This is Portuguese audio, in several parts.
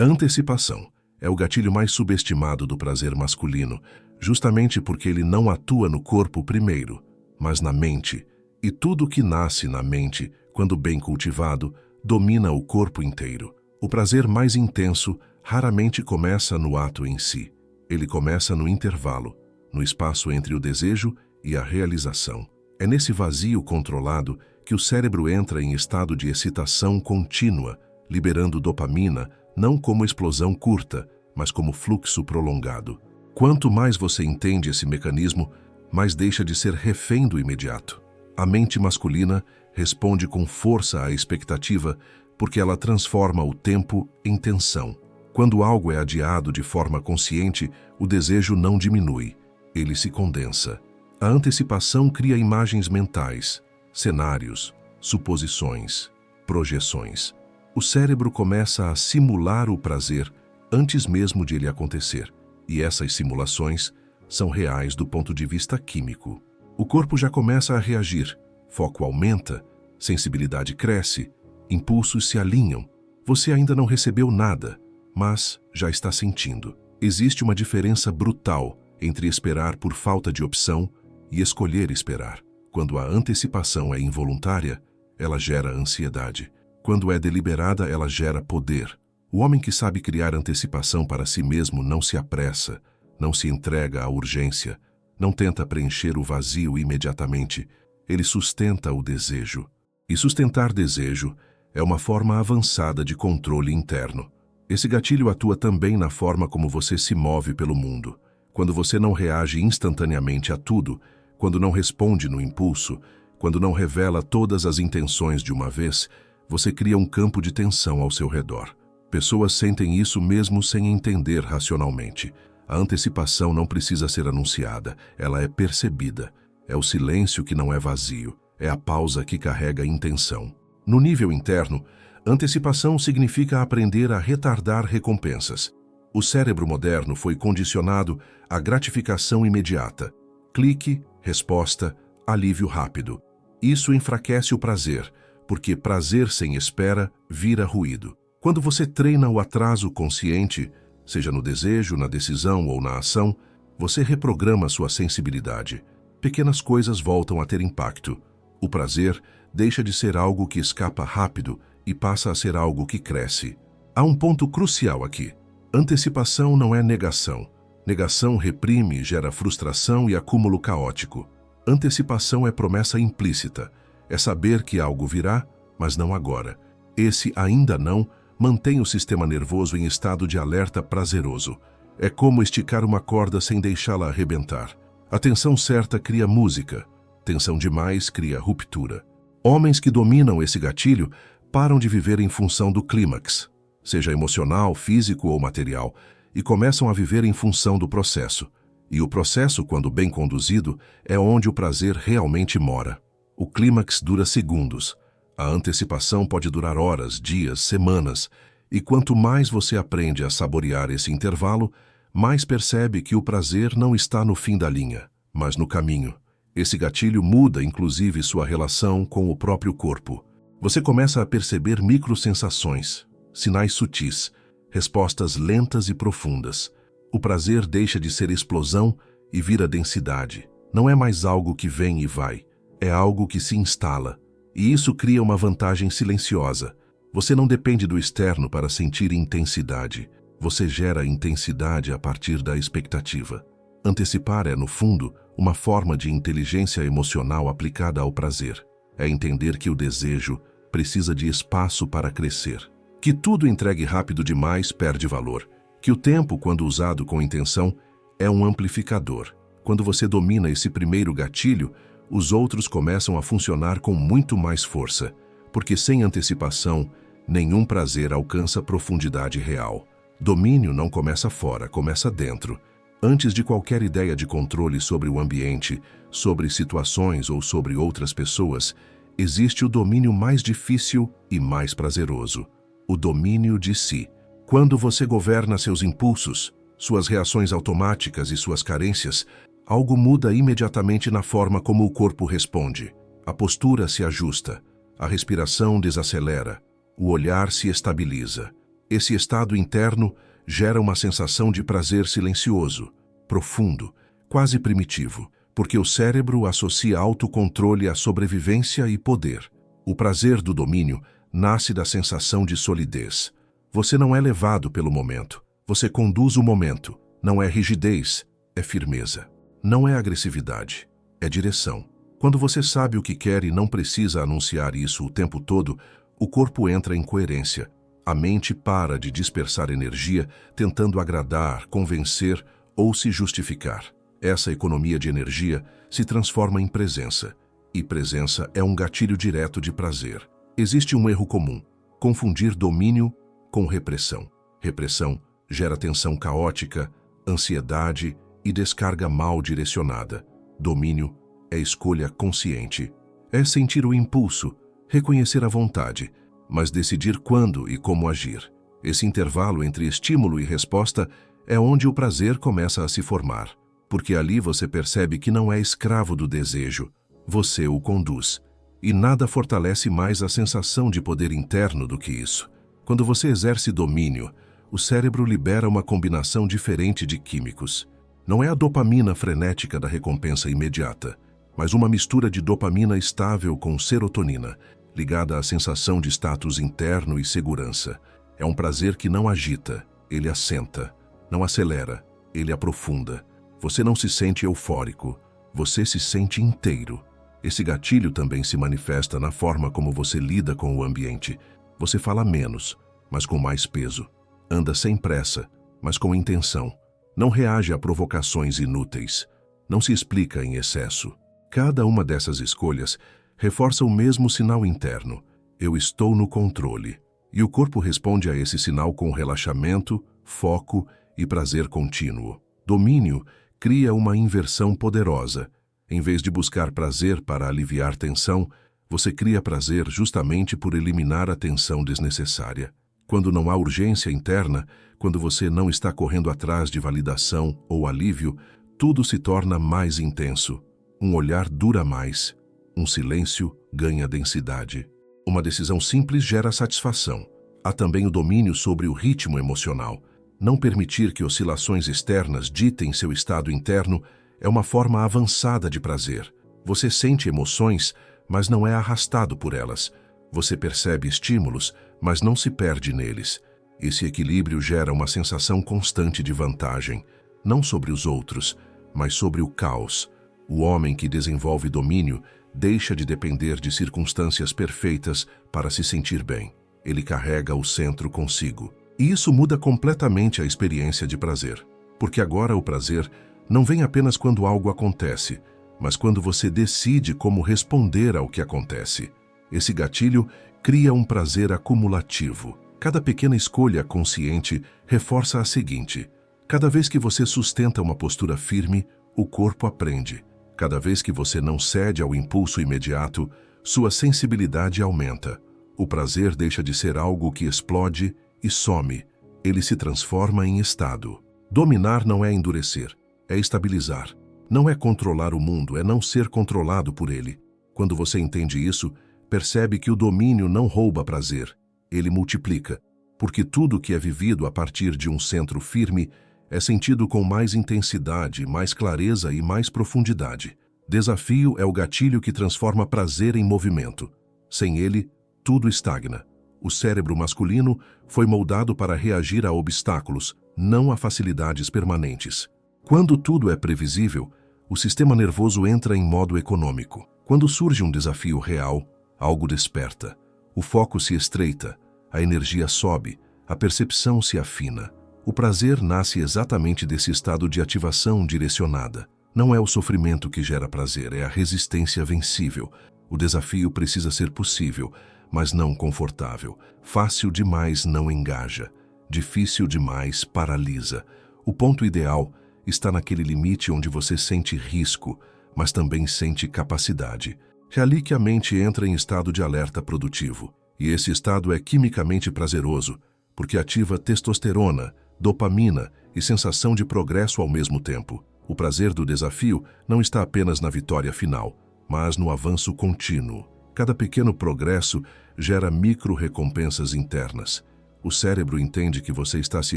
A antecipação é o gatilho mais subestimado do prazer masculino, justamente porque ele não atua no corpo primeiro, mas na mente, e tudo que nasce na mente, quando bem cultivado, domina o corpo inteiro. O prazer mais intenso raramente começa no ato em si. Ele começa no intervalo, no espaço entre o desejo e a realização. É nesse vazio controlado que o cérebro entra em estado de excitação contínua, liberando dopamina, não como explosão curta, mas como fluxo prolongado. Quanto mais você entende esse mecanismo, mais deixa de ser refém do imediato. A mente masculina responde com força à expectativa porque ela transforma o tempo em tensão. Quando algo é adiado de forma consciente, o desejo não diminui, ele se condensa. A antecipação cria imagens mentais, cenários, suposições, projeções. O cérebro começa a simular o prazer antes mesmo de ele acontecer, e essas simulações são reais do ponto de vista químico. O corpo já começa a reagir, foco aumenta, sensibilidade cresce, impulsos se alinham. Você ainda não recebeu nada, mas já está sentindo. Existe uma diferença brutal entre esperar por falta de opção e escolher esperar. Quando a antecipação é involuntária, ela gera ansiedade. Quando é deliberada, ela gera poder. O homem que sabe criar antecipação para si mesmo não se apressa, não se entrega à urgência, não tenta preencher o vazio imediatamente. Ele sustenta o desejo. E sustentar desejo é uma forma avançada de controle interno. Esse gatilho atua também na forma como você se move pelo mundo. Quando você não reage instantaneamente a tudo, quando não responde no impulso, quando não revela todas as intenções de uma vez, você cria um campo de tensão ao seu redor. Pessoas sentem isso mesmo sem entender racionalmente. A antecipação não precisa ser anunciada, ela é percebida. É o silêncio que não é vazio, é a pausa que carrega intenção. No nível interno, antecipação significa aprender a retardar recompensas. O cérebro moderno foi condicionado à gratificação imediata. Clique, resposta, alívio rápido. Isso enfraquece o prazer, porque prazer sem espera vira ruído. Quando você treina o atraso consciente, seja no desejo, na decisão ou na ação, você reprograma sua sensibilidade. Pequenas coisas voltam a ter impacto. O prazer deixa de ser algo que escapa rápido e passa a ser algo que cresce. Há um ponto crucial aqui. Antecipação não é negação. Negação reprime, gera frustração e acúmulo caótico. Antecipação é promessa implícita. É saber que algo virá, mas não agora. Esse ainda não mantém o sistema nervoso em estado de alerta prazeroso. É como esticar uma corda sem deixá-la arrebentar. A tensão certa cria música. Tensão demais cria ruptura. Homens que dominam esse gatilho param de viver em função do clímax, seja emocional, físico ou material, e começam a viver em função do processo. E o processo, quando bem conduzido, é onde o prazer realmente mora. O clímax dura segundos. A antecipação pode durar horas, dias, semanas, e quanto mais você aprende a saborear esse intervalo, mais percebe que o prazer não está no fim da linha, mas no caminho. Esse gatilho muda, inclusive, sua relação com o próprio corpo. Você começa a perceber microsensações, sinais sutis, respostas lentas e profundas. O prazer deixa de ser explosão e vira densidade. Não é mais algo que vem e vai, é algo que se instala. E isso cria uma vantagem silenciosa. Você não depende do externo para sentir intensidade. Você gera intensidade a partir da expectativa. Antecipar é, no fundo, uma forma de inteligência emocional aplicada ao prazer. É entender que o desejo precisa de espaço para crescer. Que tudo entregue rápido demais perde valor. Que o tempo, quando usado com intenção, é um amplificador. Quando você domina esse primeiro gatilho, os outros começam a funcionar com muito mais força. Porque sem antecipação, nenhum prazer alcança profundidade real. Domínio não começa fora, começa dentro. Antes de qualquer ideia de controle sobre o ambiente, sobre situações ou sobre outras pessoas, existe o domínio mais difícil e mais prazeroso: o domínio de si. Quando você governa seus impulsos, suas reações automáticas e suas carências, algo muda imediatamente na forma como o corpo responde. A postura se ajusta, a respiração desacelera, o olhar se estabiliza. Esse estado interno gera uma sensação de prazer silencioso, profundo, quase primitivo, porque o cérebro associa autocontrole à sobrevivência e poder. O prazer do domínio nasce da sensação de solidez. Você não é levado pelo momento, você conduz o momento. Não é rigidez, é firmeza. Não é agressividade, é direção. Quando você sabe o que quer e não precisa anunciar isso o tempo todo, o corpo entra em coerência. A mente para de dispersar energia tentando agradar, convencer ou se justificar. Essa economia de energia se transforma em presença. E presença é um gatilho direto de prazer. Existe um erro comum: confundir domínio com repressão. Repressão gera tensão caótica, ansiedade e descarga mal direcionada. Domínio é escolha consciente. É sentir o impulso, reconhecer a vontade, mas decidir quando e como agir. Esse intervalo entre estímulo e resposta é onde o prazer começa a se formar, porque ali você percebe que não é escravo do desejo, você o conduz. E nada fortalece mais a sensação de poder interno do que isso. Quando você exerce domínio, o cérebro libera uma combinação diferente de químicos. Não é a dopamina frenética da recompensa imediata, mas uma mistura de dopamina estável com serotonina, ligada à sensação de status interno e segurança. É um prazer que não agita, ele assenta. Não acelera, ele aprofunda. Você não se sente eufórico, você se sente inteiro. Esse gatilho também se manifesta na forma como você lida com o ambiente. Você fala menos, mas com mais peso. Anda sem pressa, mas com intenção. Não reage a provocações inúteis. Não se explica em excesso. Cada uma dessas escolhas reforça o mesmo sinal interno: eu estou no controle. E o corpo responde a esse sinal com relaxamento, foco e prazer contínuo. Domínio cria uma inversão poderosa. Em vez de buscar prazer para aliviar tensão, você cria prazer justamente por eliminar a tensão desnecessária. Quando não há urgência interna, quando você não está correndo atrás de validação ou alívio, tudo se torna mais intenso. Um olhar dura mais. Um silêncio ganha densidade. Uma decisão simples gera satisfação. Há também o domínio sobre o ritmo emocional. Não permitir que oscilações externas ditem seu estado interno é uma forma avançada de prazer. Você sente emoções, mas não é arrastado por elas. Você percebe estímulos, mas não se perde neles. Esse equilíbrio gera uma sensação constante de vantagem, não sobre os outros, mas sobre o caos. O homem que desenvolve domínio deixa de depender de circunstâncias perfeitas para se sentir bem. Ele carrega o centro consigo. E isso muda completamente a experiência de prazer. Porque agora o prazer não vem apenas quando algo acontece, mas quando você decide como responder ao que acontece. Esse gatilho cria um prazer acumulativo. Cada pequena escolha consciente reforça a seguinte: cada vez que você sustenta uma postura firme, o corpo aprende. Cada vez que você não cede ao impulso imediato, sua sensibilidade aumenta. O prazer deixa de ser algo que explode e some. Ele se transforma em estado. Dominar não é endurecer, é estabilizar. Não é controlar o mundo, é não ser controlado por ele. Quando você entende isso, percebe que o domínio não rouba prazer, ele multiplica, porque tudo que é vivido a partir de um centro firme é sentido com mais intensidade, mais clareza e mais profundidade. Desafio é o gatilho que transforma prazer em movimento. Sem ele, tudo estagna. O cérebro masculino foi moldado para reagir a obstáculos, não a facilidades permanentes. Quando tudo é previsível, o sistema nervoso entra em modo econômico. Quando surge um desafio real, algo desperta. O foco se estreita, a energia sobe, a percepção se afina. O prazer nasce exatamente desse estado de ativação direcionada. Não é o sofrimento que gera prazer, é a resistência vencível. O desafio precisa ser possível, mas não confortável. Fácil demais não engaja. Difícil demais paralisa. O ponto ideal está naquele limite onde você sente risco, mas também sente capacidade. É ali que a mente entra em estado de alerta produtivo. E esse estado é quimicamente prazeroso, porque ativa testosterona, dopamina e sensação de progresso ao mesmo tempo. O prazer do desafio não está apenas na vitória final, mas no avanço contínuo. Cada pequeno progresso gera micro-recompensas internas. O cérebro entende que você está se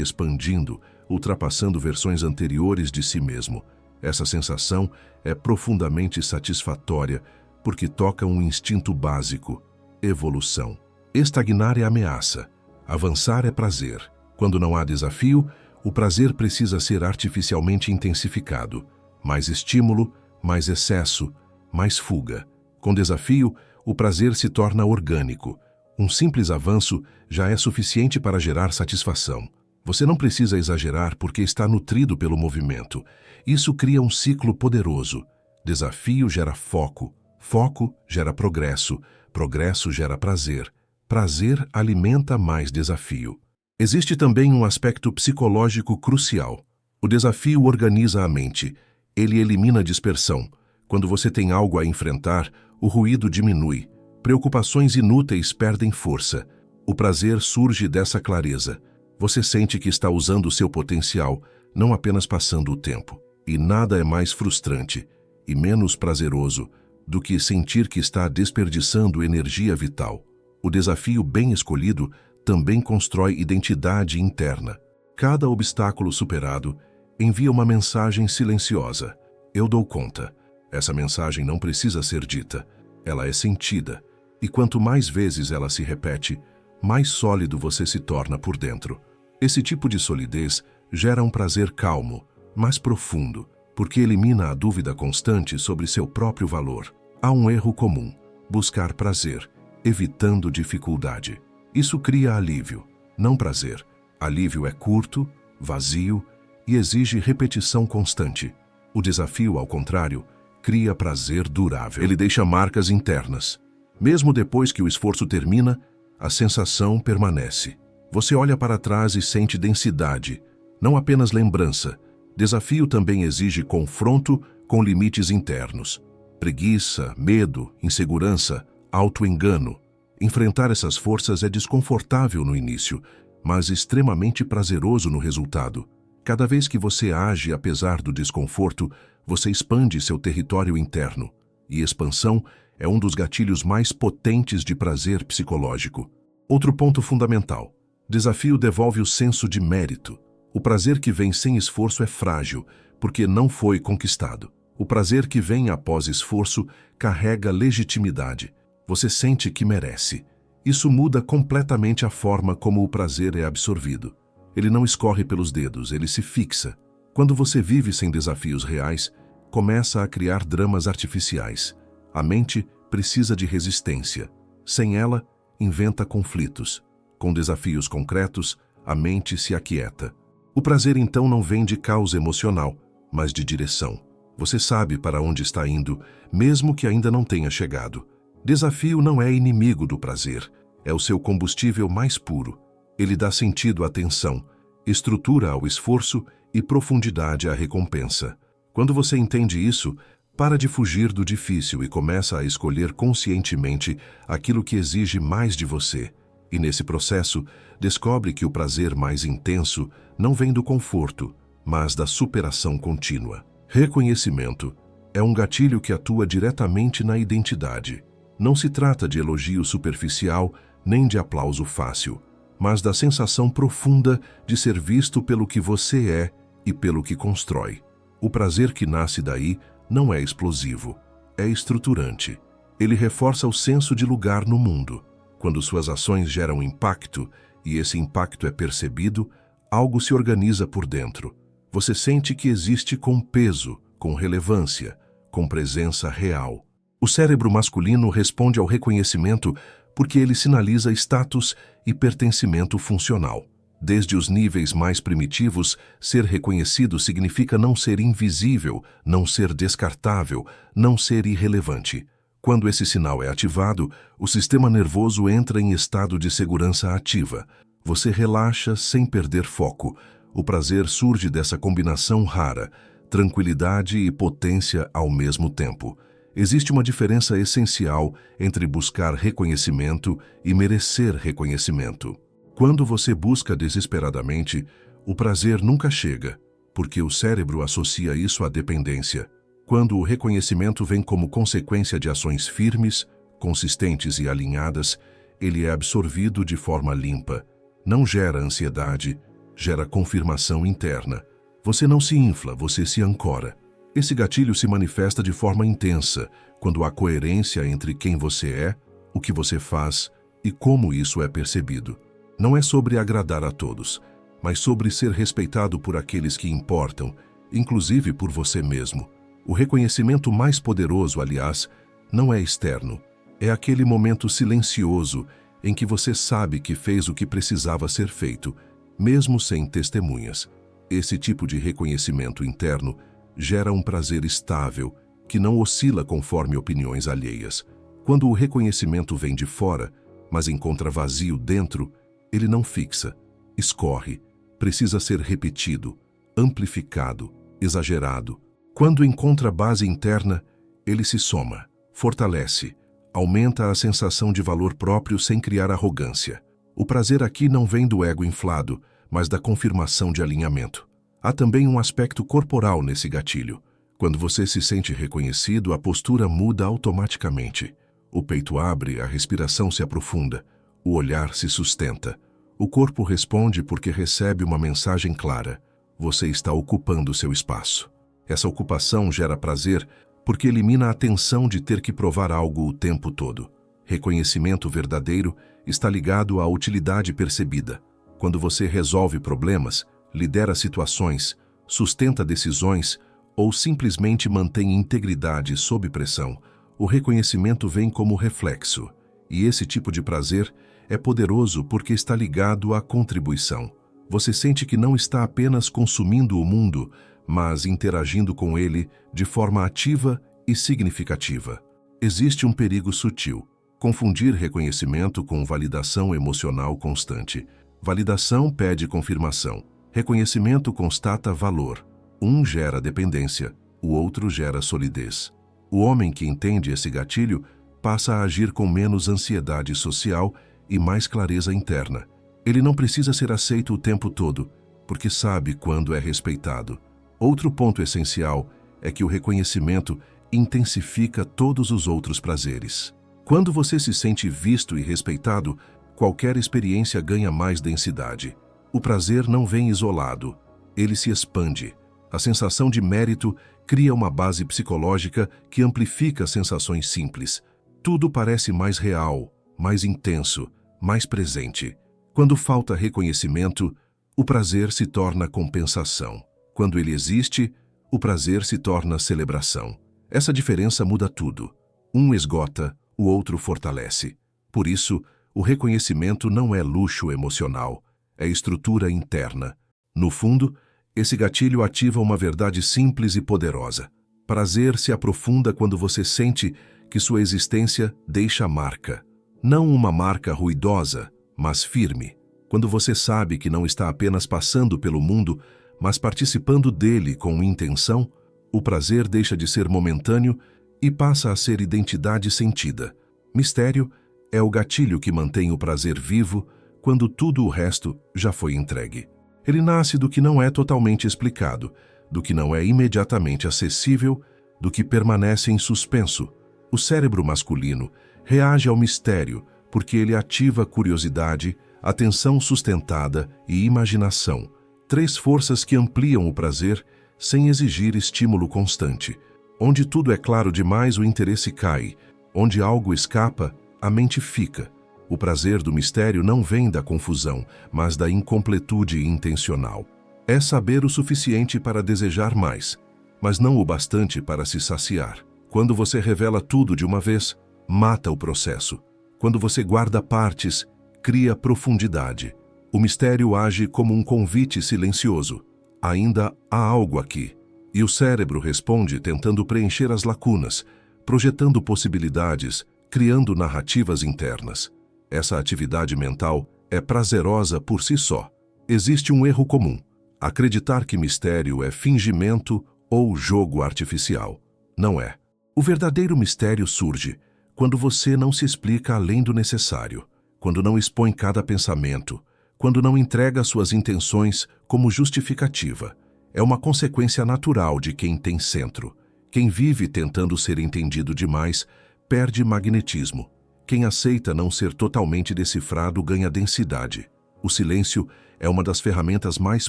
expandindo, ultrapassando versões anteriores de si mesmo. Essa sensação é profundamente satisfatória porque toca um instinto básico: evolução. Estagnar é ameaça, avançar é prazer. Quando não há desafio, o prazer precisa ser artificialmente intensificado. Mais estímulo, mais excesso, mais fuga. Com desafio, o prazer se torna orgânico. Um simples avanço já é suficiente para gerar satisfação. Você não precisa exagerar porque está nutrido pelo movimento. Isso cria um ciclo poderoso. Desafio gera foco, foco gera progresso, progresso gera prazer, prazer alimenta mais desafio. Existe também um aspecto psicológico crucial. O desafio organiza a mente. Ele elimina a dispersão. Quando você tem algo a enfrentar, o ruído diminui. Preocupações inúteis perdem força. O prazer surge dessa clareza. Você sente que está usando o seu potencial, não apenas passando o tempo. E nada é mais frustrante e menos prazeroso do que sentir que está desperdiçando energia vital. O desafio bem escolhido também constrói identidade interna. Cada obstáculo superado envia uma mensagem silenciosa: eu dou conta. Essa mensagem não precisa ser dita, ela é sentida. E quanto mais vezes ela se repete, mais sólido você se torna por dentro. Esse tipo de solidez gera um prazer calmo, mas profundo, porque elimina a dúvida constante sobre seu próprio valor. Há um erro comum: buscar prazer, evitando dificuldade. Isso cria alívio, não prazer. Alívio é curto, vazio e exige repetição constante. O desafio, ao contrário, cria prazer durável. Ele deixa marcas internas. Mesmo depois que o esforço termina, a sensação permanece. Você olha para trás e sente densidade, não apenas lembrança. Desafio também exige confronto com limites internos. Preguiça, medo, insegurança, auto-engano. Enfrentar essas forças é desconfortável no início, mas extremamente prazeroso no resultado. Cada vez que você age apesar do desconforto, você expande seu território interno. E expansão é um dos gatilhos mais potentes de prazer psicológico. Outro ponto fundamental: desafio devolve o senso de mérito. O prazer que vem sem esforço é frágil, porque não foi conquistado. O prazer que vem após esforço carrega legitimidade. Você sente que merece. Isso muda completamente a forma como o prazer é absorvido. Ele não escorre pelos dedos, ele se fixa. Quando você vive sem desafios reais, começa a criar dramas artificiais. A mente precisa de resistência. Sem ela, inventa conflitos. Com desafios concretos, a mente se aquieta. O prazer então não vem de causa emocional, mas de direção. Você sabe para onde está indo, mesmo que ainda não tenha chegado. Desafio não é inimigo do prazer, é o seu combustível mais puro. Ele dá sentido à tensão, estrutura ao esforço e profundidade à recompensa. Quando você entende isso, para de fugir do difícil e começa a escolher conscientemente aquilo que exige mais de você. E nesse processo, descobre que o prazer mais intenso não vem do conforto, mas da superação contínua. Reconhecimento é um gatilho que atua diretamente na identidade. Não se trata de elogio superficial nem de aplauso fácil, mas da sensação profunda de ser visto pelo que você é e pelo que constrói. O prazer que nasce daí não é explosivo, é estruturante. Ele reforça o senso de lugar no mundo. Quando suas ações geram impacto e esse impacto é percebido, algo se organiza por dentro. Você sente que existe com peso, com relevância, com presença real. O cérebro masculino responde ao reconhecimento porque ele sinaliza status e pertencimento funcional. Desde os níveis mais primitivos, ser reconhecido significa não ser invisível, não ser descartável, não ser irrelevante. Quando esse sinal é ativado, o sistema nervoso entra em estado de segurança ativa. Você relaxa sem perder foco. O prazer surge dessa combinação rara, tranquilidade e potência ao mesmo tempo. Existe uma diferença essencial entre buscar reconhecimento e merecer reconhecimento. Quando você busca desesperadamente, o prazer nunca chega, porque o cérebro associa isso à dependência. Quando o reconhecimento vem como consequência de ações firmes, consistentes e alinhadas, ele é absorvido de forma limpa. Não gera ansiedade, gera confirmação interna. Você não se infla, você se ancora. Esse gatilho se manifesta de forma intensa quando há coerência entre quem você é, o que você faz e como isso é percebido. Não é sobre agradar a todos, mas sobre ser respeitado por aqueles que importam, inclusive por você mesmo. O reconhecimento mais poderoso, aliás, não é externo. É aquele momento silencioso em que você sabe que fez o que precisava ser feito, mesmo sem testemunhas. Esse tipo de reconhecimento interno gera um prazer estável, que não oscila conforme opiniões alheias. Quando o reconhecimento vem de fora, mas encontra vazio dentro, ele não fixa, escorre, precisa ser repetido, amplificado, exagerado. Quando encontra base interna, ele se soma, fortalece, aumenta a sensação de valor próprio sem criar arrogância. O prazer aqui não vem do ego inflado, mas da confirmação de alinhamento. Há também um aspecto corporal nesse gatilho. Quando você se sente reconhecido, a postura muda automaticamente. O peito abre, a respiração se aprofunda, o olhar se sustenta. O corpo responde porque recebe uma mensagem clara. Você está ocupando seu espaço. Essa ocupação gera prazer porque elimina a tensão de ter que provar algo o tempo todo. Reconhecimento verdadeiro está ligado à utilidade percebida. Quando você resolve problemas, lidera situações, sustenta decisões ou simplesmente mantém integridade sob pressão, o reconhecimento vem como reflexo. E esse tipo de prazer é poderoso porque está ligado à contribuição. Você sente que não está apenas consumindo o mundo, mas interagindo com ele de forma ativa e significativa. Existe um perigo sutil: confundir reconhecimento com validação emocional constante. Validação pede confirmação. Reconhecimento constata valor. Um gera dependência, o outro gera solidez. O homem que entende esse gatilho passa a agir com menos ansiedade social e mais clareza interna. Ele não precisa ser aceito o tempo todo, porque sabe quando é respeitado. Outro ponto essencial é que o reconhecimento intensifica todos os outros prazeres. Quando você se sente visto e respeitado, qualquer experiência ganha mais densidade. O prazer não vem isolado, ele se expande. A sensação de mérito cria uma base psicológica que amplifica sensações simples. Tudo parece mais real, mais intenso, mais presente. Quando falta reconhecimento, o prazer se torna compensação. Quando ele existe, o prazer se torna celebração. Essa diferença muda tudo. Um esgota, o outro fortalece. Por isso, o reconhecimento não é luxo emocional, é estrutura interna. No fundo, esse gatilho ativa uma verdade simples e poderosa. Prazer se aprofunda quando você sente que sua existência deixa marca. Não uma marca ruidosa, mas firme. Quando você sabe que não está apenas passando pelo mundo, mas participando dele com intenção, o prazer deixa de ser momentâneo e passa a ser identidade sentida. Mistério é o gatilho que mantém o prazer vivo quando tudo o resto já foi entregue. Ele nasce do que não é totalmente explicado, do que não é imediatamente acessível, do que permanece em suspenso. O cérebro masculino reage ao mistério porque ele ativa curiosidade, atenção sustentada e imaginação, três forças que ampliam o prazer sem exigir estímulo constante. Onde tudo é claro demais, o interesse cai. Onde algo escapa, a mente fica. O prazer do mistério não vem da confusão, mas da incompletude intencional. É saber o suficiente para desejar mais, mas não o bastante para se saciar. Quando você revela tudo de uma vez, mata o processo. Quando você guarda partes, cria profundidade. O mistério age como um convite silencioso. Ainda há algo aqui. E o cérebro responde tentando preencher as lacunas, projetando possibilidades, criando narrativas internas. Essa atividade mental é prazerosa por si só. Existe um erro comum: acreditar que mistério é fingimento ou jogo artificial. Não é. O verdadeiro mistério surge quando você não se explica além do necessário, quando não expõe cada pensamento, quando não entrega suas intenções como justificativa. É uma consequência natural de quem tem centro. Quem vive tentando ser entendido demais perde magnetismo. Quem aceita não ser totalmente decifrado ganha densidade. O silêncio é uma das ferramentas mais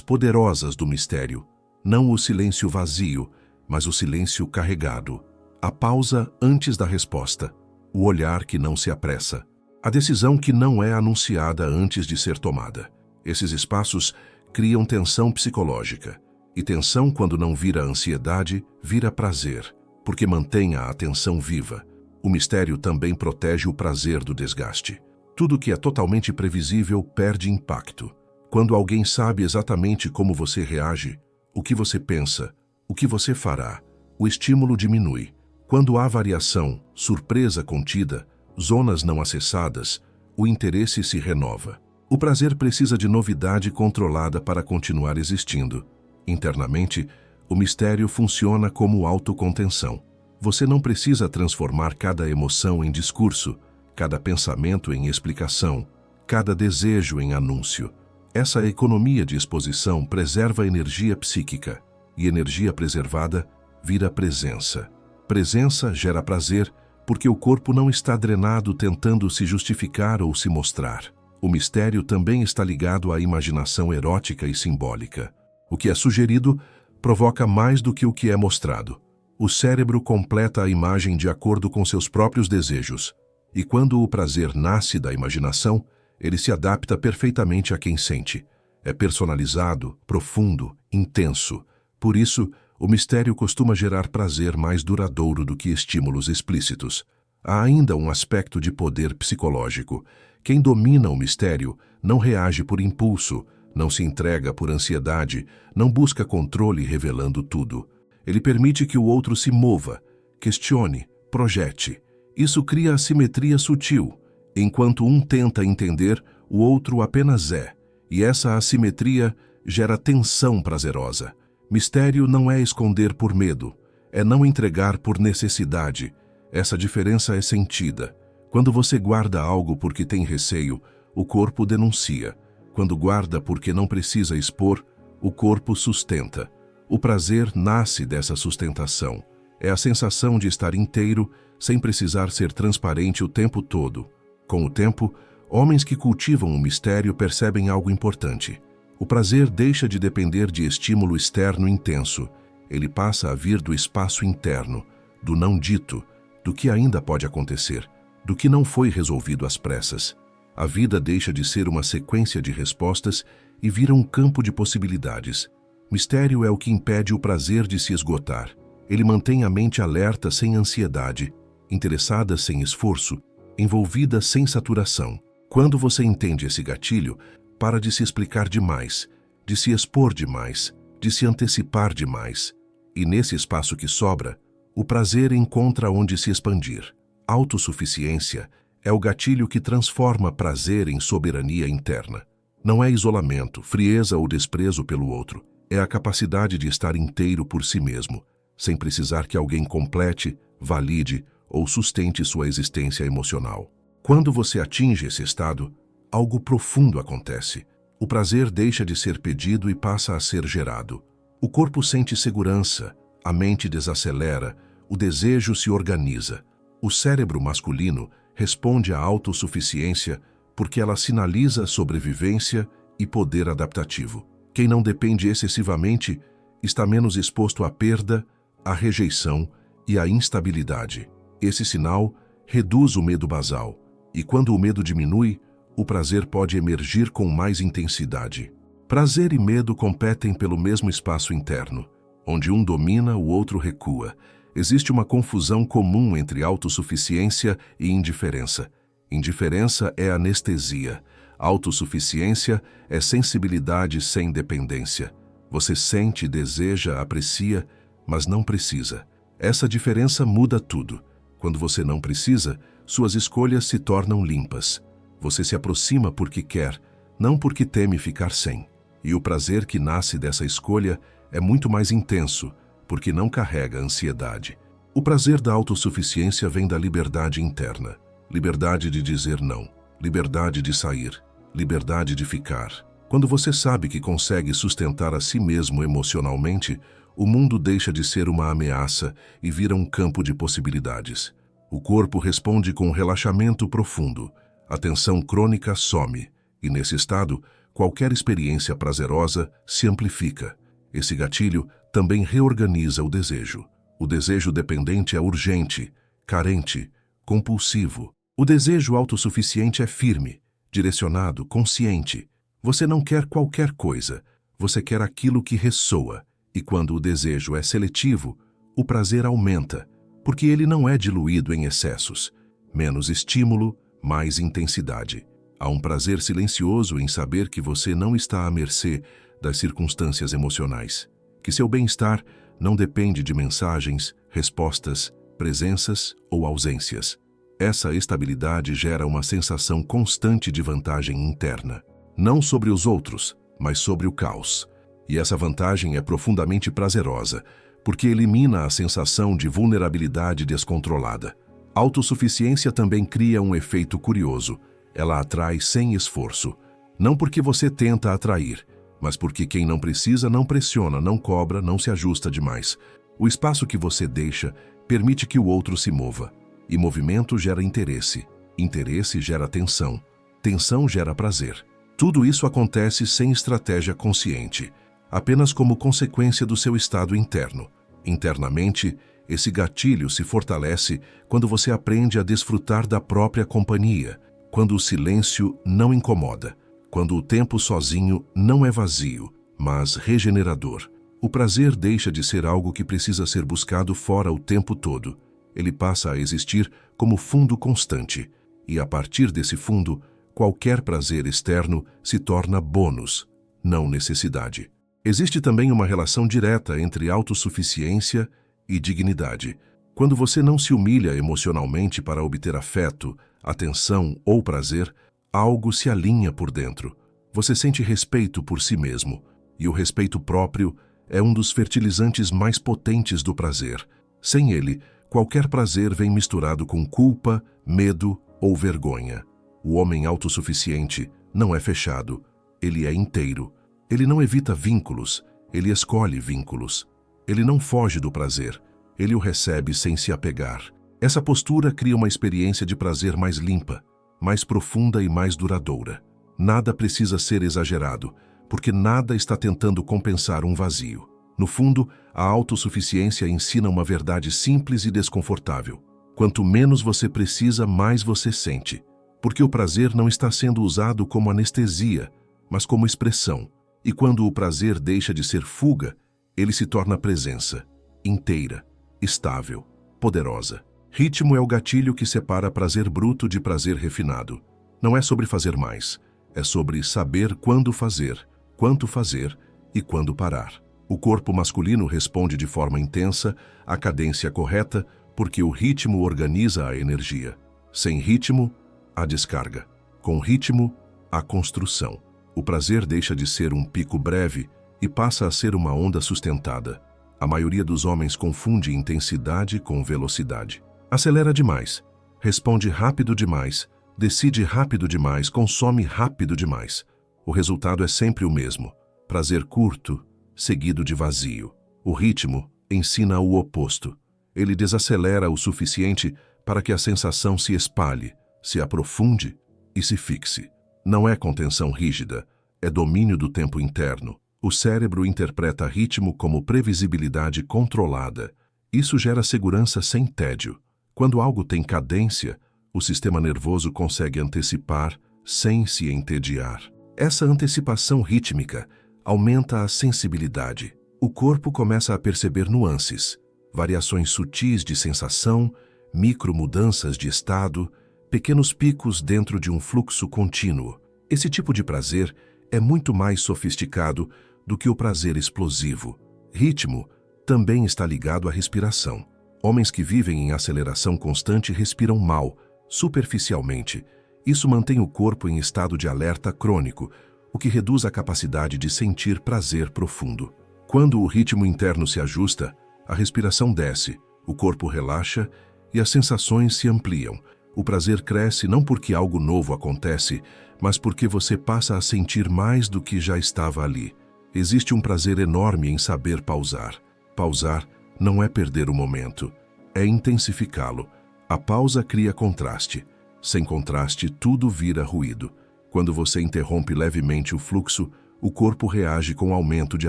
poderosas do mistério. Não o silêncio vazio, mas o silêncio carregado. A pausa antes da resposta. O olhar que não se apressa. A decisão que não é anunciada antes de ser tomada. Esses espaços criam tensão psicológica. E tensão, quando não vira ansiedade, vira prazer, porque mantém a atenção viva. O mistério também protege o prazer do desgaste. Tudo que é totalmente previsível perde impacto. Quando alguém sabe exatamente como você reage, o que você pensa, o que você fará, o estímulo diminui. Quando há variação, surpresa contida, zonas não acessadas, o interesse se renova. O prazer precisa de novidade controlada para continuar existindo. Internamente, o mistério funciona como autocontenção. Você não precisa transformar cada emoção em discurso, cada pensamento em explicação, cada desejo em anúncio. Essa economia de exposição preserva a energia psíquica, e energia preservada vira presença. Presença gera prazer, porque o corpo não está drenado tentando se justificar ou se mostrar. O mistério também está ligado à imaginação erótica e simbólica. O que é sugerido provoca mais do que o que é mostrado. O cérebro completa a imagem de acordo com seus próprios desejos. E quando o prazer nasce da imaginação, ele se adapta perfeitamente a quem sente. É personalizado, profundo, intenso. Por isso, o mistério costuma gerar prazer mais duradouro do que estímulos explícitos. Há ainda um aspecto de poder psicológico. Quem domina o mistério não reage por impulso, não se entrega por ansiedade, não busca controle revelando tudo. Ele permite que o outro se mova, questione, projete. Isso cria assimetria sutil. Enquanto um tenta entender, o outro apenas é. E essa assimetria gera tensão prazerosa. Mistério não é esconder por medo, é não entregar por necessidade. Essa diferença é sentida. Quando você guarda algo porque tem receio, o corpo denuncia. Quando guarda porque não precisa expor, o corpo sustenta. O prazer nasce dessa sustentação. É a sensação de estar inteiro, sem precisar ser transparente o tempo todo. Com o tempo, homens que cultivam o mistério percebem algo importante. O prazer deixa de depender de estímulo externo intenso. Ele passa a vir do espaço interno, do não dito, do que ainda pode acontecer, do que não foi resolvido às pressas. A vida deixa de ser uma sequência de respostas e vira um campo de possibilidades. Mistério é o que impede o prazer de se esgotar. Ele mantém a mente alerta sem ansiedade, interessada sem esforço, envolvida sem saturação. Quando você entende esse gatilho, para de se explicar demais, de se expor demais, de se antecipar demais. E nesse espaço que sobra, o prazer encontra onde se expandir. Autossuficiência é o gatilho que transforma prazer em soberania interna. Não é isolamento, frieza ou desprezo pelo outro. É a capacidade de estar inteiro por si mesmo, sem precisar que alguém complete, valide ou sustente sua existência emocional. Quando você atinge esse estado, algo profundo acontece. O prazer deixa de ser pedido e passa a ser gerado. O corpo sente segurança, a mente desacelera, o desejo se organiza. O cérebro masculino responde à autossuficiência porque ela sinaliza sobrevivência e poder adaptativo. Quem não depende excessivamente está menos exposto à perda, à rejeição e à instabilidade. Esse sinal reduz o medo basal, e quando o medo diminui, o prazer pode emergir com mais intensidade. Prazer e medo competem pelo mesmo espaço interno. Onde um domina, o outro recua. Existe uma confusão comum entre autossuficiência e indiferença. Indiferença é anestesia. Autossuficiência é sensibilidade sem dependência. Você sente, deseja, aprecia, mas não precisa. Essa diferença muda tudo. Quando você não precisa, suas escolhas se tornam limpas. Você se aproxima porque quer, não porque teme ficar sem. E o prazer que nasce dessa escolha é muito mais intenso, porque não carrega ansiedade. O prazer da autossuficiência vem da liberdade interna. Liberdade de dizer não. Liberdade de sair. Liberdade de ficar. Quando você sabe que consegue sustentar a si mesmo emocionalmente, o mundo deixa de ser uma ameaça e vira um campo de possibilidades. O corpo responde com relaxamento profundo. A tensão crônica some E nesse estado, qualquer experiência prazerosa se amplifica. Esse gatilho também reorganiza o desejo. O desejo dependente é urgente, carente, compulsivo. O desejo autossuficiente é firme, direcionado, consciente. Você não quer qualquer coisa, você quer aquilo que ressoa. E quando o desejo é seletivo, o prazer aumenta, porque ele não é diluído em excessos. Menos estímulo, mais intensidade. Há um prazer silencioso em saber que você não está à mercê das circunstâncias emocionais, que seu bem-estar não depende de mensagens, respostas, presenças ou ausências. Essa estabilidade gera uma sensação constante de vantagem interna, não sobre os outros, mas sobre o caos. E essa vantagem é profundamente prazerosa, porque elimina a sensação de vulnerabilidade descontrolada. Autossuficiência também cria um efeito curioso. Ela atrai sem esforço. Não porque você tenta atrair, mas porque quem não precisa não pressiona, não cobra, não se ajusta demais. O espaço que você deixa permite que o outro se mova. E movimento gera interesse. Interesse gera tensão. Tensão gera prazer. Tudo isso acontece sem estratégia consciente, apenas como consequência do seu estado interno. Internamente, esse gatilho se fortalece quando você aprende a desfrutar da própria companhia, quando o silêncio não incomoda, quando o tempo sozinho não é vazio, mas regenerador. O prazer deixa de ser algo que precisa ser buscado fora o tempo todo. Ele passa a existir como fundo constante, e a partir desse fundo, qualquer prazer externo se torna bônus, não necessidade. Existe também uma relação direta entre autossuficiência e dignidade. Quando você não se humilha emocionalmente para obter afeto, atenção ou prazer, algo se alinha por dentro. Você sente respeito por si mesmo, e o respeito próprio é um dos fertilizantes mais potentes do prazer. Sem ele, qualquer prazer vem misturado com culpa, medo ou vergonha. O homem autossuficiente não é fechado, ele é inteiro. Ele não evita vínculos, ele escolhe vínculos. Ele não foge do prazer, ele o recebe sem se apegar. Essa postura cria uma experiência de prazer mais limpa, mais profunda e mais duradoura. Nada precisa ser exagerado, porque nada está tentando compensar um vazio. No fundo, a autossuficiência ensina uma verdade simples e desconfortável. Quanto menos você precisa, mais você sente. Porque o prazer não está sendo usado como anestesia, mas como expressão. E quando o prazer deixa de ser fuga, ele se torna presença, inteira, estável, poderosa. Ritmo é o gatilho que separa prazer bruto de prazer refinado. Não é sobre fazer mais, é sobre saber quando fazer, quanto fazer e quando parar. O corpo masculino responde de forma intensa à cadência correta porque o ritmo organiza a energia. Sem ritmo, há descarga. Com ritmo, há construção. O prazer deixa de ser um pico breve e passa a ser uma onda sustentada. A maioria dos homens confunde intensidade com velocidade. Acelera demais, responde rápido demais, decide rápido demais, consome rápido demais. O resultado é sempre o mesmo: prazer curto, seguido de vazio. O ritmo ensina o oposto. Ele desacelera o suficiente para que a sensação se espalhe, se aprofunde e se fixe. Não é contenção rígida, é domínio do tempo interno. O cérebro interpreta ritmo como previsibilidade controlada. Isso gera segurança sem tédio. Quando algo tem cadência, o sistema nervoso consegue antecipar sem se entediar. Essa antecipação rítmica aumenta a sensibilidade. O corpo começa a perceber nuances, variações sutis de sensação, micromudanças de estado, pequenos picos dentro de um fluxo contínuo. Esse tipo de prazer é muito mais sofisticado do que o prazer explosivo. Ritmo também está ligado à respiração. Homens que vivem em aceleração constante respiram mal, superficialmente. Isso mantém o corpo em estado de alerta crônico, o que reduz a capacidade de sentir prazer profundo. Quando o ritmo interno se ajusta, a respiração desce, o corpo relaxa e as sensações se ampliam. O prazer cresce não porque algo novo acontece, mas porque você passa a sentir mais do que já estava ali. Existe um prazer enorme em saber pausar. Pausar não é perder o momento, é intensificá-lo. A pausa cria contraste. Sem contraste, tudo vira ruído. Quando você interrompe levemente o fluxo, o corpo reage com aumento de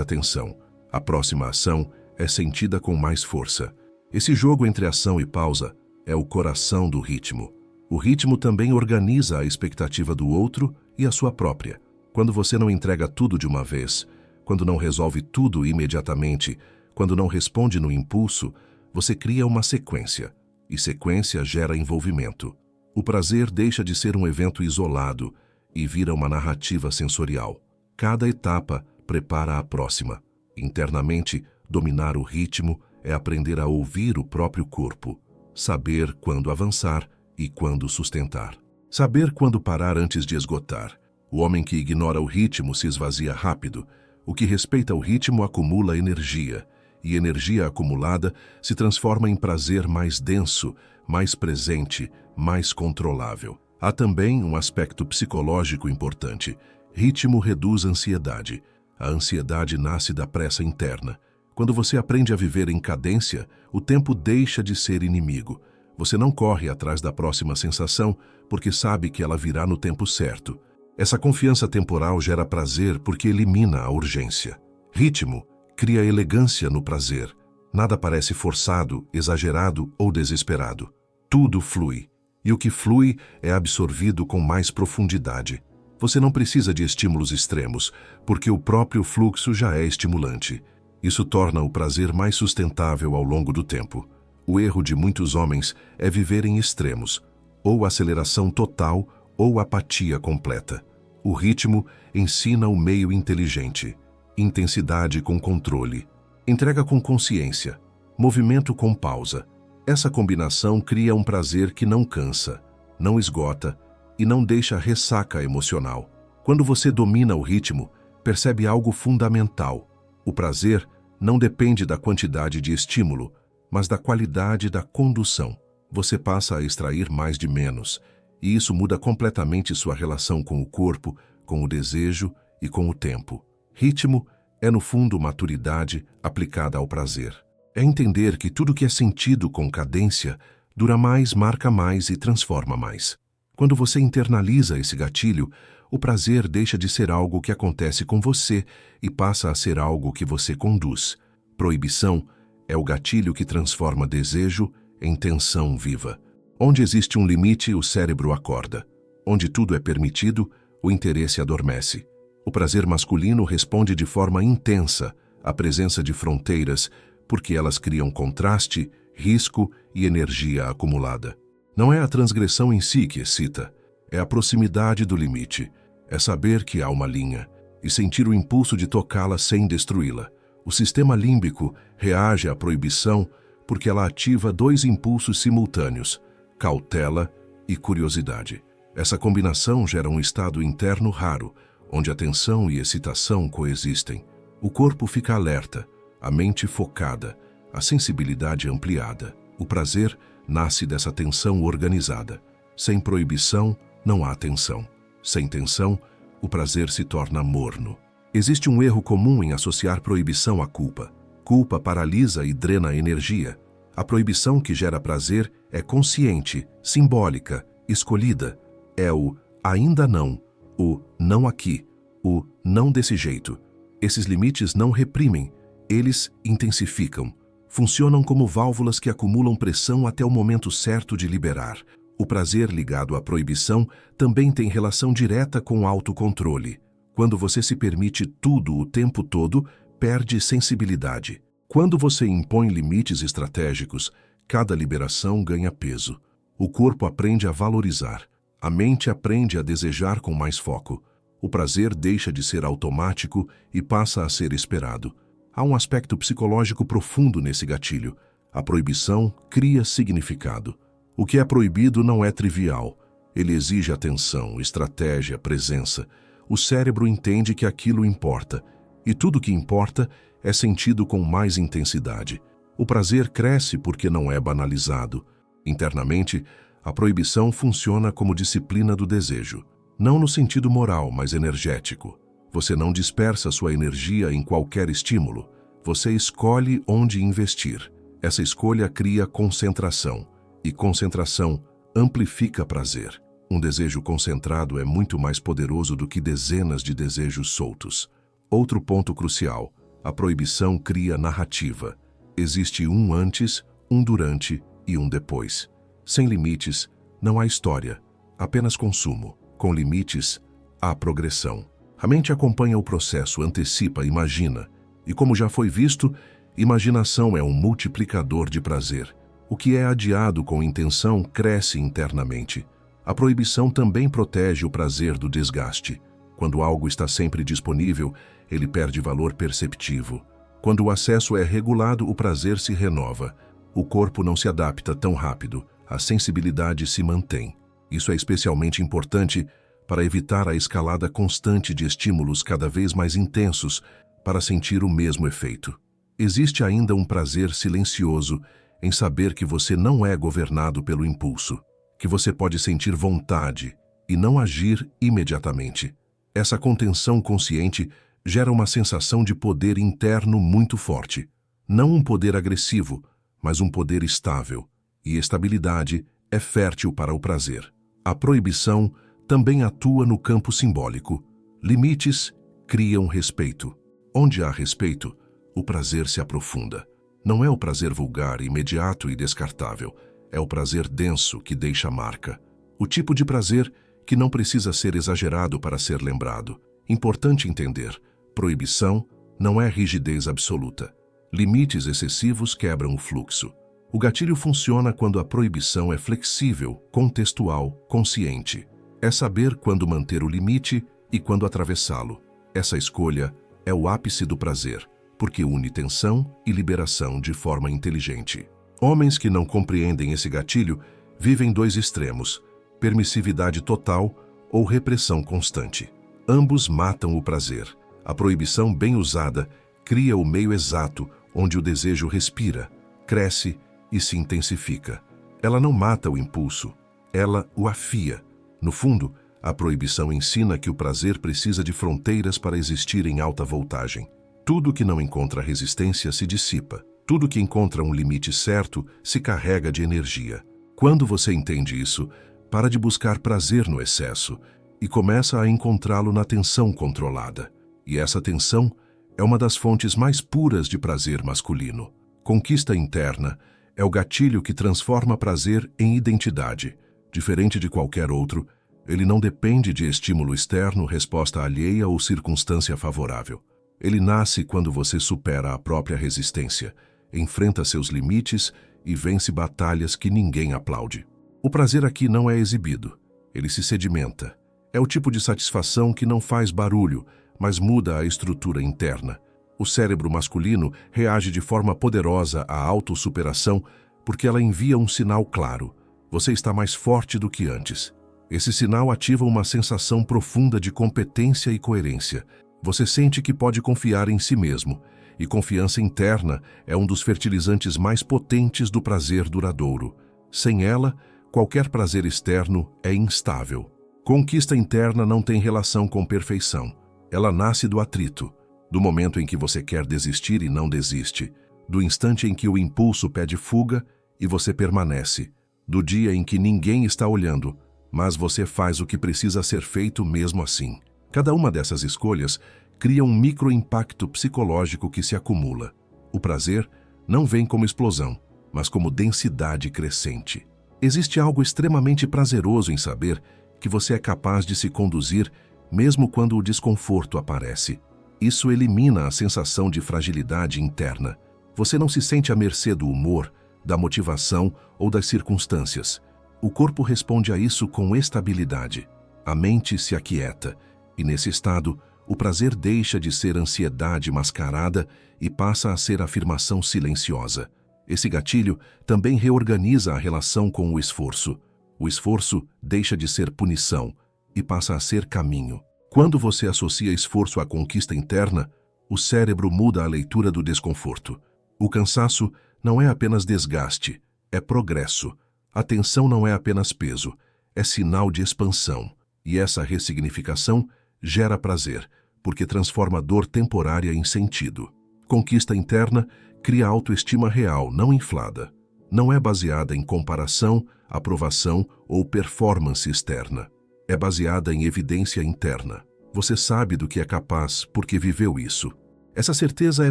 atenção. A próxima ação é sentida com mais força. Esse jogo entre ação e pausa é o coração do ritmo. O ritmo também organiza a expectativa do outro e a sua própria. Quando você não entrega tudo de uma vez, quando não resolve tudo imediatamente, quando não responde no impulso, você cria uma sequência. E sequência gera envolvimento. O prazer deixa de ser um evento isolado e vira uma narrativa sensorial. Cada etapa prepara a próxima. Internamente, dominar o ritmo é aprender a ouvir o próprio corpo, saber quando avançar e quando sustentar. Saber quando parar antes de esgotar. O homem que ignora o ritmo se esvazia rápido. O que respeita o ritmo acumula energia, e energia acumulada se transforma em prazer mais denso, mais presente, mais controlável. Há também um aspecto psicológico importante. Ritmo reduz a ansiedade. A ansiedade nasce da pressa interna. Quando você aprende a viver em cadência, o tempo deixa de ser inimigo. Você não corre atrás da próxima sensação porque sabe que ela virá no tempo certo. Essa confiança temporal gera prazer porque elimina a urgência. Ritmo cria elegância no prazer. Nada parece forçado, exagerado ou desesperado. Tudo flui. E o que flui é absorvido com mais profundidade. Você não precisa de estímulos extremos, porque o próprio fluxo já é estimulante. Isso torna o prazer mais sustentável ao longo do tempo. O erro de muitos homens é viver em extremos, ou aceleração total ou apatia completa. O ritmo ensina o meio inteligente, intensidade com controle, entrega com consciência, movimento com pausa. Essa combinação cria um prazer que não cansa, não esgota e não deixa ressaca emocional. Quando você domina o ritmo, percebe algo fundamental. O prazer não depende da quantidade de estímulo, mas da qualidade da condução. Você passa a extrair mais de menos, e isso muda completamente sua relação com o corpo, com o desejo e com o tempo. Ritmo é, no fundo, maturidade aplicada ao prazer. É entender que tudo que é sentido com cadência dura mais, marca mais e transforma mais. Quando você internaliza esse gatilho, o prazer deixa de ser algo que acontece com você e passa a ser algo que você conduz. Proibição é o gatilho que transforma desejo em tensão viva. Onde existe um limite, o cérebro acorda. Onde tudo é permitido, o interesse adormece. O prazer masculino responde de forma intensa à presença de fronteiras, porque elas criam contraste, risco e energia acumulada. Não é a transgressão em si que excita, é a proximidade do limite, é saber que há uma linha e sentir o impulso de tocá-la sem destruí-la. O sistema límbico reage à proibição porque ela ativa dois impulsos simultâneos, cautela e curiosidade. Essa combinação gera um estado interno raro, onde a tensão e excitação coexistem. O corpo fica alerta, a mente focada, a sensibilidade ampliada. O prazer nasce dessa tensão organizada. Sem proibição, não há tensão. Sem tensão, o prazer se torna morno. Existe um erro comum em associar proibição à culpa. Culpa paralisa e drena energia. A proibição que gera prazer é consciente, simbólica, escolhida. É o ainda não, o não aqui, o não desse jeito. Esses limites não reprimem, eles intensificam. Funcionam como válvulas que acumulam pressão até o momento certo de liberar. O prazer ligado à proibição também tem relação direta com o autocontrole. Quando você se permite tudo o tempo todo, perde sensibilidade. Quando você impõe limites estratégicos, cada liberação ganha peso. O corpo aprende a valorizar. A mente aprende a desejar com mais foco. O prazer deixa de ser automático e passa a ser esperado. Há um aspecto psicológico profundo nesse gatilho. A proibição cria significado. O que é proibido não é trivial. Ele exige atenção, estratégia, presença. O cérebro entende que aquilo importa, e tudo que importa é sentido com mais intensidade. O prazer cresce porque não é banalizado. Internamente, a proibição funciona como disciplina do desejo. Não no sentido moral, mas energético. Você não dispersa sua energia em qualquer estímulo. Você escolhe onde investir. Essa escolha cria concentração, e concentração amplifica prazer. Um desejo concentrado é muito mais poderoso do que dezenas de desejos soltos. Outro ponto crucial: a proibição cria narrativa. Existe um antes, um durante e um depois. Sem limites, não há história, apenas consumo. Com limites, há progressão. A mente acompanha o processo, antecipa, imagina. E como já foi visto, imaginação é um multiplicador de prazer. O que é adiado com intenção cresce internamente. A proibição também protege o prazer do desgaste. Quando algo está sempre disponível, ele perde valor perceptivo. Quando o acesso é regulado, o prazer se renova. O corpo não se adapta tão rápido, a sensibilidade se mantém. Isso é especialmente importante para evitar a escalada constante de estímulos cada vez mais intensos para sentir o mesmo efeito. Existe ainda um prazer silencioso em saber que você não é governado pelo impulso, que você pode sentir vontade e não agir imediatamente. Essa contenção consciente gera uma sensação de poder interno muito forte. Não um poder agressivo, mas um poder estável. E estabilidade é fértil para o prazer. A proibição também atua no campo simbólico. Limites criam respeito. Onde há respeito, o prazer se aprofunda. Não é o prazer vulgar, imediato e descartável. É o prazer denso que deixa marca. O tipo de prazer que não precisa ser exagerado para ser lembrado. Importante entender: proibição não é rigidez absoluta. Limites excessivos quebram o fluxo. O gatilho funciona quando a proibição é flexível, contextual, consciente. É saber quando manter o limite e quando atravessá-lo. Essa escolha é o ápice do prazer, porque une tensão e liberação de forma inteligente. Homens que não compreendem esse gatilho vivem dois extremos: permissividade total ou repressão constante. Ambos matam o prazer. A proibição bem usada cria o meio exato onde o desejo respira, cresce e se intensifica. Ela não mata o impulso, ela o afia. No fundo, a proibição ensina que o prazer precisa de fronteiras para existir em alta voltagem. Tudo que não encontra resistência se dissipa. Tudo que encontra um limite certo se carrega de energia. Quando você entende isso, para de buscar prazer no excesso e começa a encontrá-lo na tensão controlada. E essa tensão é uma das fontes mais puras de prazer masculino. Conquista interna é o gatilho que transforma prazer em identidade. Diferente de qualquer outro, ele não depende de estímulo externo, resposta alheia ou circunstância favorável. Ele nasce quando você supera a própria resistência, enfrenta seus limites e vence batalhas que ninguém aplaude. O prazer aqui não é exibido, ele se sedimenta. É o tipo de satisfação que não faz barulho, mas muda a estrutura interna. O cérebro masculino reage de forma poderosa à autossuperação porque ela envia um sinal claro: você está mais forte do que antes. Esse sinal ativa uma sensação profunda de competência e coerência. Você sente que pode confiar em si mesmo, e confiança interna é um dos fertilizantes mais potentes do prazer duradouro. Sem ela, qualquer prazer externo é instável. Conquista interna não tem relação com perfeição. Ela nasce do atrito, do momento em que você quer desistir e não desiste, do instante em que o impulso pede fuga e você permanece, do dia em que ninguém está olhando, mas você faz o que precisa ser feito mesmo assim. Cada uma dessas escolhas cria um micro-impacto psicológico que se acumula. O prazer não vem como explosão, mas como densidade crescente. Existe algo extremamente prazeroso em saber que você é capaz de se conduzir mesmo quando o desconforto aparece. Isso elimina a sensação de fragilidade interna. Você não se sente à mercê do humor, da motivação ou das circunstâncias. O corpo responde a isso com estabilidade. A mente se aquieta, e nesse estado, o prazer deixa de ser ansiedade mascarada e passa a ser afirmação silenciosa. Esse gatilho também reorganiza a relação com o esforço. O esforço deixa de ser punição e passa a ser caminho. Quando você associa esforço à conquista interna, o cérebro muda a leitura do desconforto. O cansaço não é apenas desgaste, é progresso. A tensão não é apenas peso, é sinal de expansão. E essa ressignificação gera prazer, porque transforma dor temporária em sentido. Conquista interna cria autoestima real, não inflada. não é baseada em comparação, aprovação ou performance externa. É baseada em evidência interna. Você sabe do que é capaz porque viveu isso. Essa certeza é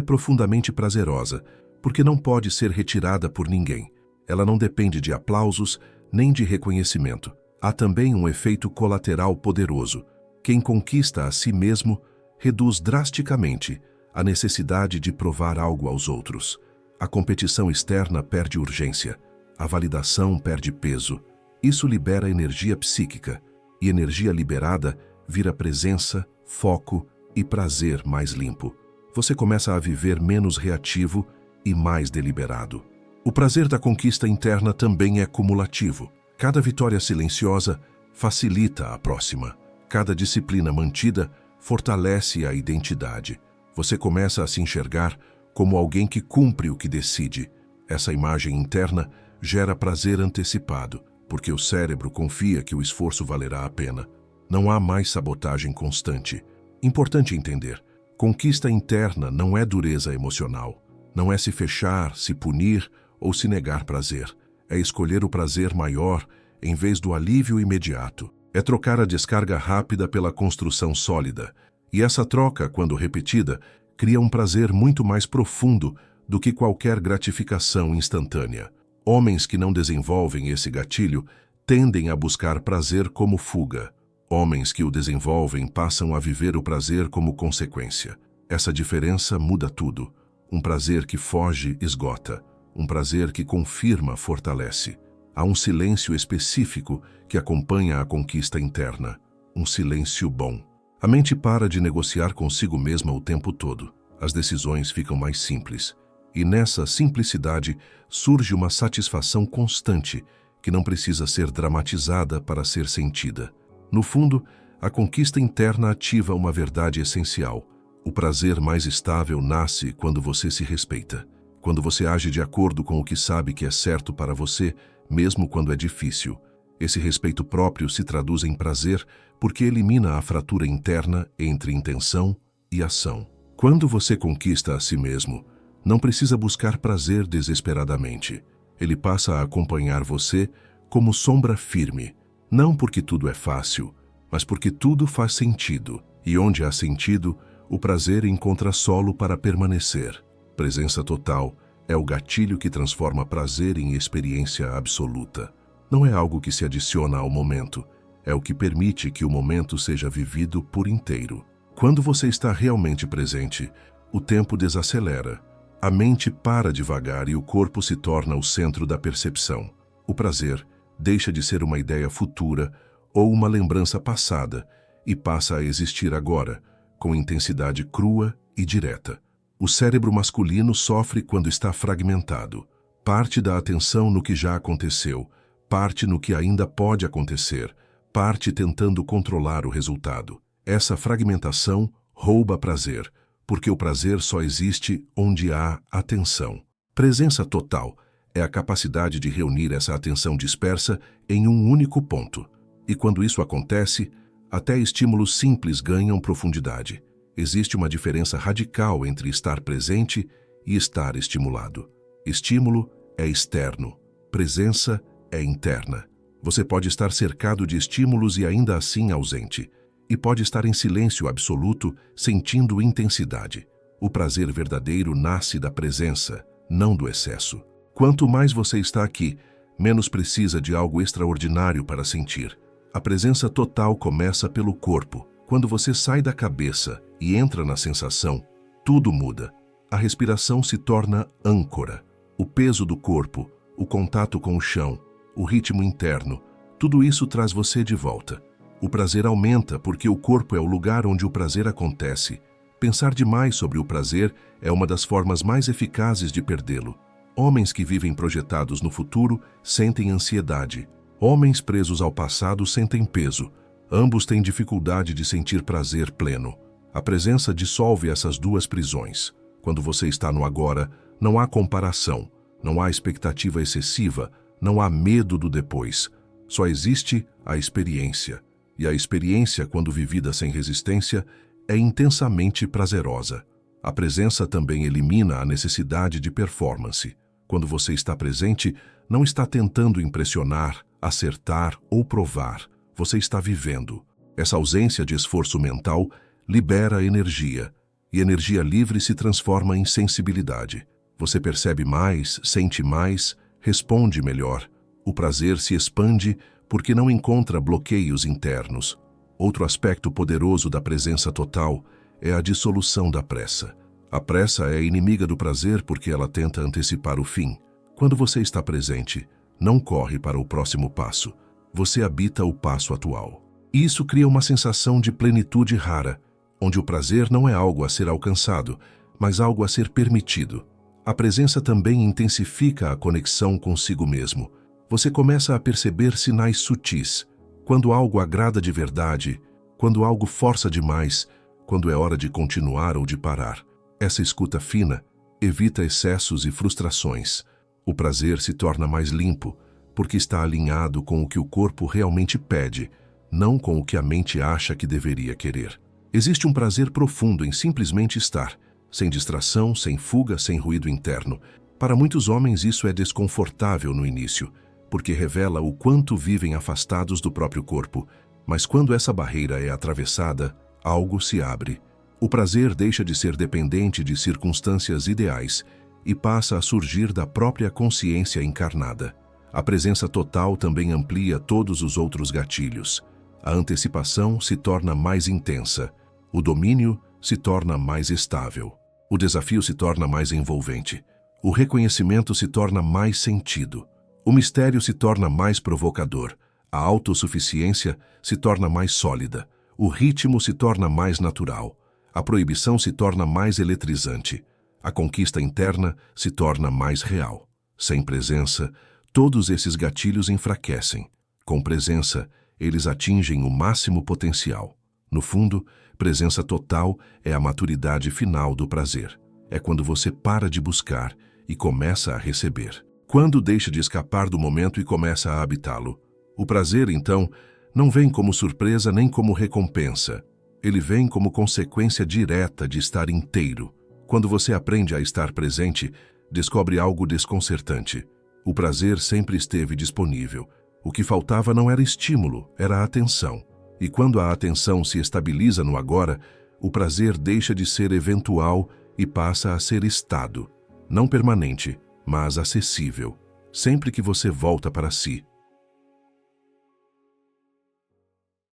profundamente prazerosa, porque não pode ser retirada por ninguém. Ela não depende de aplausos nem de reconhecimento. Há também um efeito colateral poderoso. Quem conquista a si mesmo reduz drasticamente a necessidade de provar algo aos outros. A competição externa perde urgência. A validação perde peso. Isso libera energia psíquica, e energia liberada vira presença, foco e prazer mais limpo. Você começa a viver menos reativo e mais deliberado. O prazer da conquista interna também é cumulativo. Cada vitória silenciosa facilita a próxima. Cada disciplina mantida fortalece a identidade. Você começa a se enxergar como alguém que cumpre o que decide. Essa imagem interna gera prazer antecipado, porque o cérebro confia que o esforço valerá a pena. Não há mais sabotagem constante. Importante entender, conquista interna não é dureza emocional. Não é se fechar, se punir ou se negar prazer. É escolher o prazer maior em vez do alívio imediato. É trocar a descarga rápida pela construção sólida. E essa troca, quando repetida, cria um prazer muito mais profundo do que qualquer gratificação instantânea. Homens que não desenvolvem esse gatilho tendem a buscar prazer como fuga. Homens que o desenvolvem passam a viver o prazer como consequência. Essa diferença muda tudo. Um prazer que foge esgota. Um prazer que confirma fortalece. Há um silêncio específico que acompanha a conquista interna. Um silêncio bom. A mente para de negociar consigo mesma o tempo todo. As decisões ficam mais simples. E nessa simplicidade surge uma satisfação constante que não precisa ser dramatizada para ser sentida. No fundo, a conquista interna ativa uma verdade essencial. O prazer mais estável nasce quando você se respeita. Quando você age de acordo com o que sabe que é certo para você, mesmo quando é difícil. Esse respeito próprio se traduz em prazer porque elimina a fratura interna entre intenção e ação. Quando você conquista a si mesmo, não precisa buscar prazer desesperadamente. Ele passa a acompanhar você como sombra firme, não porque tudo é fácil, mas porque tudo faz sentido. E onde há sentido, o prazer encontra solo para permanecer. Presença total é o gatilho que transforma prazer em experiência absoluta. Não é algo que se adiciona ao momento, é o que permite que o momento seja vivido por inteiro. Quando você está realmente presente, o tempo desacelera. A mente para devagar e o corpo se torna o centro da percepção. O prazer deixa de ser uma ideia futura ou uma lembrança passada e passa a existir agora, com intensidade crua e direta. O cérebro masculino sofre quando está fragmentado. Parte da atenção no que já aconteceu, parte no que ainda pode acontecer, parte tentando controlar o resultado. Essa fragmentação rouba prazer, porque o prazer só existe onde há atenção. Presença total é a capacidade de reunir essa atenção dispersa em um único ponto. E quando isso acontece, até estímulos simples ganham profundidade. Existe uma diferença radical entre estar presente e estar estimulado. Estímulo é externo, presença é interna. Você pode estar cercado de estímulos e ainda assim ausente. E pode estar em silêncio absoluto, sentindo intensidade. O prazer verdadeiro nasce da presença, não do excesso. Quanto mais você está aqui, menos precisa de algo extraordinário para sentir. A presença total começa pelo corpo. Quando você sai da cabeça e entra na sensação, tudo muda. A respiração se torna âncora. O peso do corpo, o contato com o chão, o ritmo interno, tudo isso traz você de volta. O prazer aumenta porque o corpo é o lugar onde o prazer acontece. Pensar demais sobre o prazer é uma das formas mais eficazes de perdê-lo. Homens que vivem projetados no futuro sentem ansiedade. Homens presos ao passado sentem peso. Ambos têm dificuldade de sentir prazer pleno. A presença dissolve essas duas prisões. Quando você está no agora, não há comparação, não há expectativa excessiva, não há medo do depois. Só existe a experiência. E a experiência, quando vivida sem resistência, é intensamente prazerosa. A presença também elimina a necessidade de performance. Quando você está presente, não está tentando impressionar, acertar ou provar. Você está vivendo. Essa ausência de esforço mental libera energia, e energia livre se transforma em sensibilidade. Você percebe mais, sente mais, responde melhor. O prazer se expande porque não encontra bloqueios internos. Outro aspecto poderoso da presença total é a dissolução da pressa. A pressa é inimiga do prazer porque ela tenta antecipar o fim. Quando você está presente, não corre para o próximo passo. Você habita o passo atual. Isso cria uma sensação de plenitude rara, onde o prazer não é algo a ser alcançado, mas algo a ser permitido. A presença também intensifica a conexão consigo mesmo. Você começa a perceber sinais sutis, quando algo agrada de verdade, quando algo força demais, quando é hora de continuar ou de parar. Essa escuta fina evita excessos e frustrações. O prazer se torna mais limpo, porque está alinhado com o que o corpo realmente pede, não com o que a mente acha que deveria querer. Existe um prazer profundo em simplesmente estar, sem distração, sem fuga, sem ruído interno. Para muitos homens isso é desconfortável no início, porque revela o quanto vivem afastados do próprio corpo. Mas quando essa barreira é atravessada, algo se abre. O prazer deixa de ser dependente de circunstâncias ideais e passa a surgir da própria consciência encarnada. A presença total também amplia todos os outros gatilhos. A antecipação se torna mais intensa. O domínio se torna mais estável. O desafio se torna mais envolvente. O reconhecimento se torna mais sentido. O mistério se torna mais provocador. A autossuficiência se torna mais sólida. O ritmo se torna mais natural. A proibição se torna mais eletrizante. A conquista interna se torna mais real. Sem presença, todos esses gatilhos enfraquecem. Com presença, eles atingem o máximo potencial. No fundo, presença total é a maturidade final do prazer. É quando você para de buscar e começa a receber. Quando deixa de escapar do momento e começa a habitá-lo. O prazer, então, não vem como surpresa nem como recompensa. Ele vem como consequência direta de estar inteiro. Quando você aprende a estar presente, descobre algo desconcertante. O prazer sempre esteve disponível. O que faltava não era estímulo, era atenção. E quando a atenção se estabiliza no agora, o prazer deixa de ser eventual e passa a ser estado. Não permanente, mas acessível. Sempre que você volta para si,